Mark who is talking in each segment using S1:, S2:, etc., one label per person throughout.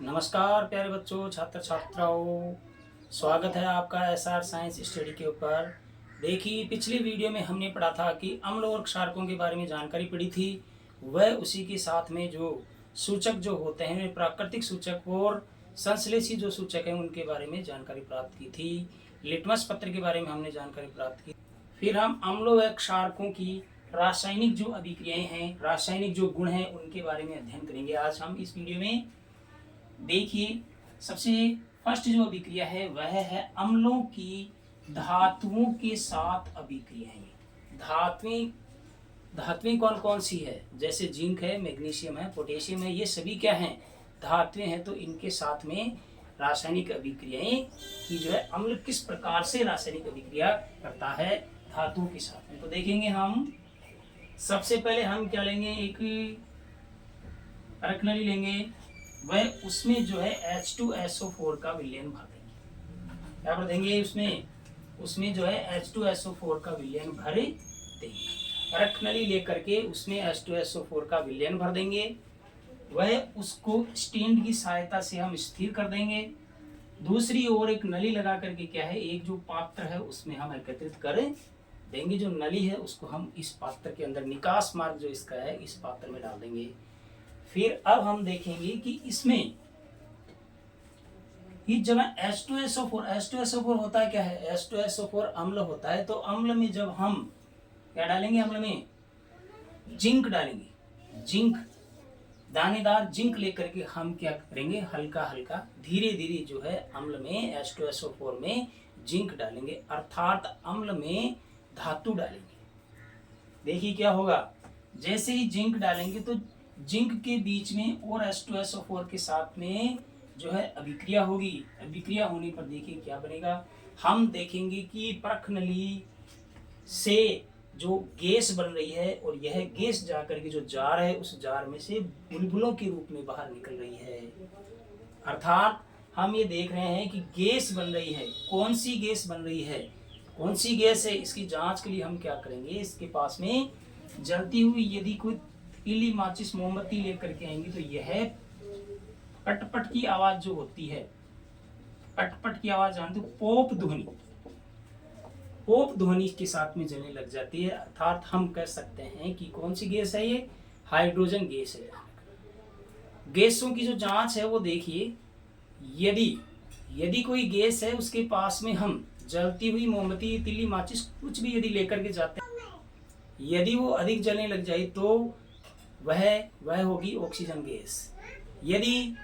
S1: नमस्कार प्यारे बच्चों, छात्र छात्राओं, स्वागत है आपका एसआर साइंस स्टडी के ऊपर। देखिए, पिछली वीडियो में हमने पढ़ा था कि अम्ल और क्षारकों के बारे में जानकारी पढ़ी थी। वह उसी के साथ में जो सूचक जो होते हैं, प्राकृतिक सूचक और संश्लेषी जो सूचक हैं, उनके बारे में जानकारी प्राप्त की थी। लिटमस पत्र के बारे में हमने जानकारी प्राप्त की। फिर हम अम्लों व क्षारकों की रासायनिक जो अभिक्रियाएं हैं, रासायनिक जो गुण हैं, उनके बारे में अध्ययन करेंगे आज हम इस वीडियो में। देखिए, सबसे फर्स्ट जो अभिक्रिया है वह है अम्लों की धातुओं के साथ अभिक्रियाएं। धातुएं कौन कौन सी है? जैसे जिंक है, मैग्नीशियम है, पोटेशियम है, ये सभी क्या हैं? धातुएं हैं। तो इनके साथ में रासायनिक अभिक्रियाएं की जो है अम्ल किस प्रकार से रासायनिक अभिक्रिया करता है धातुओं के साथ में, तो देखेंगे हम। सबसे पहले हम क्या लेंगे, एक परख नली लेंगे, वह उसमें जो है H2SO4 का विलयन भर देंगे। क्या भर देंगे? उसमें जो है H2SO4 का विलयन भर देंगे। परख नली लेकर के उसमें H2SO4 का विलयन भर देंगे। वह उसको स्टैंड की सहायता से हम स्थिर कर देंगे। दूसरी ओर एक नली लगा करके क्या है, एक जो पात्र है उसमें हम एकत्रित कर देंगे। जो नली है उसको हम इस पात्र के अंदर, निकास मार्ग जो इसका है, इस पात्र में डाल देंगे। फिर अब हम देखेंगे कि इसमें इस जगह H2SO4 होता है, क्या है? H2SO4 अम्ल होता है। तो अम्ल में जब हम क्या डालेंगे, अम्ल में जिंक डालेंगे। जिंक, दानेदार जिंक लेकर के हम क्या करेंगे, हल्का हल्का धीरे धीरे जो है अम्ल में H2SO4 में जिंक डालेंगे, अर्थात अम्ल में धातु डालेंगे। देखिए क्या होगा, जैसे ही जिंक डालेंगे तो जिंक के बीच में और H2SO4 के साथ में जो है अभिक्रिया होगी। अभिक्रिया होने पर देखिए क्या बनेगा, हम देखेंगे कि परख नली से जो गैस बन रही है और यह गैस जाकर के जो जार है, उस जार में से बुलबुलों के रूप में बाहर निकल रही है। अर्थात हम ये देख रहे हैं कि गैस बन रही है। कौन सी गैस बन रही है, कौन सी गैस है, इसकी जांच के लिए हम क्या करेंगे, इसके पास में जलती हुई यदि कोई पीली माचिस मोमबत्ती लेकर के आएंगे तो यह पटपट की आवाज जो होती है, पटपट की आवाज जानते हो, पोप ध्वनि के साथ में जलने लग जाती है। अर्थात हम कह सकते हैं कि कौन सी गैस है ये, हाइड्रोजन गैस है। गैसों की जो जांच है वो देखिए, यदि कोई गैस है उसके पास में हम जलती हुई मोमबत्ती, तीली माचिस कुछ भी यदि लेकर के जाते हैं, यदि वो अधिक जलने लग जाए तो वह होगी ऑक्सीजन गैस। यदि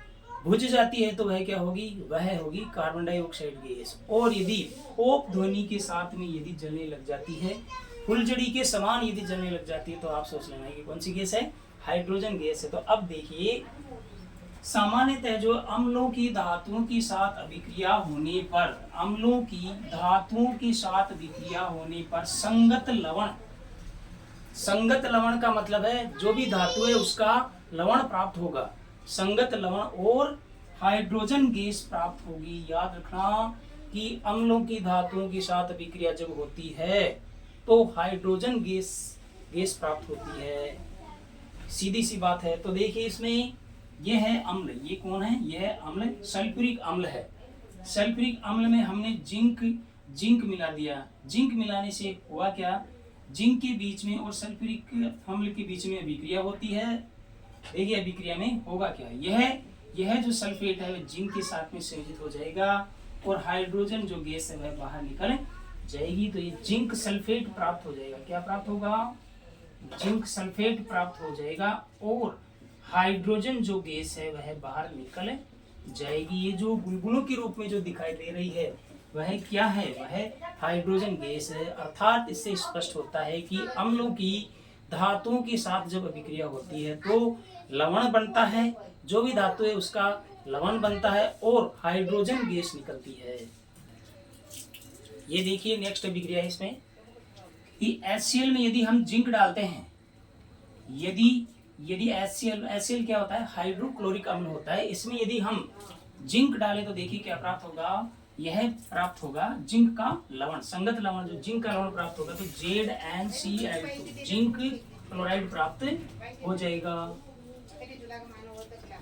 S1: बुझ जाती है तो वह क्या होगी, वह होगी कार्बन डाइऑक्साइड गैस। और यदि पोप ध्वनि के साथ में यदि जलने लग जाती है, फुलझड़ी के समान यदि जलने लग जाती है, तो आप सोच लेना कि कौन सी गैस है, हाइड्रोजन गैस है। तो अब देखिए, सामान्यतः जो अम्लों की धातुओं के साथ अभिक्रिया होने पर, अम्लों की धातुओं के साथ अभिक्रिया होने पर संगत लवण का मतलब है जो भी धातु है उसका लवण प्राप्त होगा। संगत लवण और हाइड्रोजन गैस प्राप्त होगी। याद रखना कि अम्लों की धातुओं के साथ अभिक्रिया जब होती है तो हाइड्रोजन गैस प्राप्त होती है। सीधी सी बात है। तो देखिए, इसमें यह है अम्ल, ये कौन है, यह अम्ल सल्फ्यूरिक अम्ल है। सल्फ्यूरिक अम्ल में हमने जिंक मिला दिया। जिंक मिलाने से हुआ क्या, जिंक के बीच में और सल्फ्यूरिक अम्ल के बीच में अभिक्रिया होती है। देखिए अभिक्रिया में होगा क्या, यह जो सल्फेट है वह जिंक के साथ में संयोजित हो जाएगा और हाइड्रोजन जो गैस है वह बाहर निकल जाएगी। तो ये जिंक सल्फेट प्राप्त हो जाएगा। क्या प्राप्त होगा, जिंक सल्फेट प्राप्त हो जाएगा और हाइड्रोजन जो गैस है वह बाहर निकल जाएगी। ये जो बुलबुलों के रूप में जो दिखाई दे रही है वह क्या है, वह हाइड्रोजन गैस है। अर्थात इससे स्पष्ट होता है कि अम्लों की धातुओं के साथ जब अभिक्रिया होती है तो लवण बनता है, जो भी धातु है उसका लवण बनता है और हाइड्रोजन गैस निकलती है। ये देखिए नेक्स्ट अभिक्रिया है इसमें कि HCl में यदि हम जिंक डालते हैं, यदि HCl क्या होता है, हाइड्रोक्लोरिक अम्ल होता है। इसमें यदि हम जिंक डालें तो देखिए क्या प्राप्त होगा, यह प्राप्त होगा जिंक का लवण, संगत लवण, जो जिंक का लवण प्राप्त होगा तो ZnCl2 जिंक क्लोराइड प्राप्त हो जाएगा।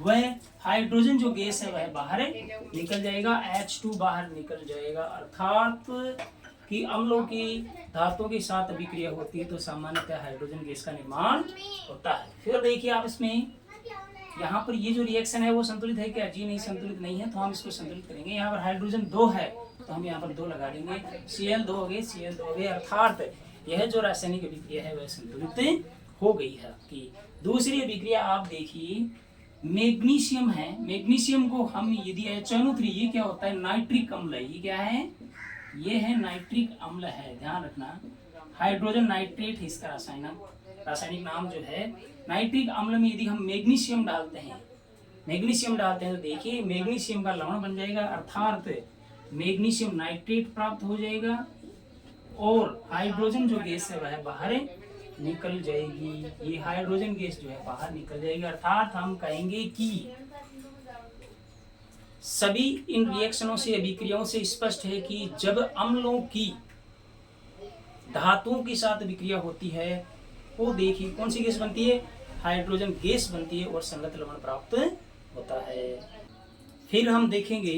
S1: वह हाइड्रोजन जो गैस है वह बाहर निकल जाएगा, H2 बाहर निकल जाएगा। अर्थात कि अम्लों की धातुओं के साथ अभिक्रिया होती है तो सामान्यतः हाइड्रोजन गैस का निर्माण होता है। फिर देखिए आप इसमें यहाँ पर ये जो रिएक्शन है वो संतुलित है क्या? जी नहीं, संतुलित नहीं है, तो हम इसको संतुलित करेंगे। यहाँ पर हाइड्रोजन 2 है तो हम यहाँ पर 2 लगा देंगे, Cl2 हो गए, Cl2 हो गए। अर्थात यह जो रासायनिक अभिक्रिया है वह संतुलित हो गई है। कि दूसरी अभिक्रिया आप देखिए, मैग्नीशियम है, मैग्नीशियम को हम यदि HNO3, ये क्या होता है? नाइट्रिक अम्ल है। ये क्या है? ये है नाइट्रिक अम्ल है, ध्यान रखना। हाइड्रोजन नाइट्रेट इसका रासायनिक नाम जो है। नाइट्रिक अम्ल में यदि हम मैग्नीशियम डालते हैं तो देखिए मैग्नीशियम का लवण बन जाएगा, अर्थात मैग्नीशियम नाइट्रेट प्राप्त हो जाएगा और हाइड्रोजन जो गैस है वह बाहर निकल जाएगी। ये हाइड्रोजन गैस जो है बाहर निकल जाएगी। अर्थात हम कहेंगे कि सभी इन रिएक्शनों से, अभिक्रियाओं से स्पष्ट है कि जब अम्लों की धातुओं के साथ अभिक्रिया होती है वो देखिए कौन सी गैस बनती है? हाइड्रोजन गैस बनती है और संगत लवण प्राप्त होता है। फिर हम देखेंगे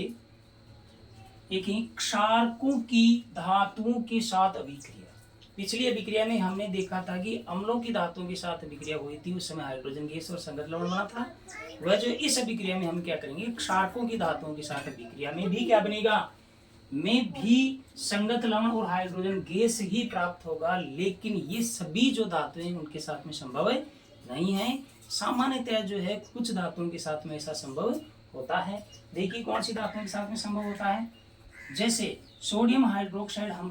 S1: एक क्षारकों की धातुओं के साथ अभिक्रिया। पिछली अभिक्रिया में हमने देखा था कि अम्लों की धातुओं के साथ अभिक्रिया हुई थी, उस समय हाइड्रोजन गैस और संगत लवण बना था। वह जो इस अभिक्रिया में हम क्या करेंगे, क्षारकों की धातुओं के साथ अभिक्रिया में भी क्या बनेगा? में भी संगत लवण और हाइड्रोजन गैस ही प्राप्त होगा। लेकिन ये सभी जो धातुएं उनके साथ में संभव नहीं है। सामान्यतः जो है कुछ धातुओं के साथ में ऐसा संभव होता है। देखिए कौन सी धातुओं के साथ में संभव होता है? जैसे सोडियम हाइड्रोक्साइड हम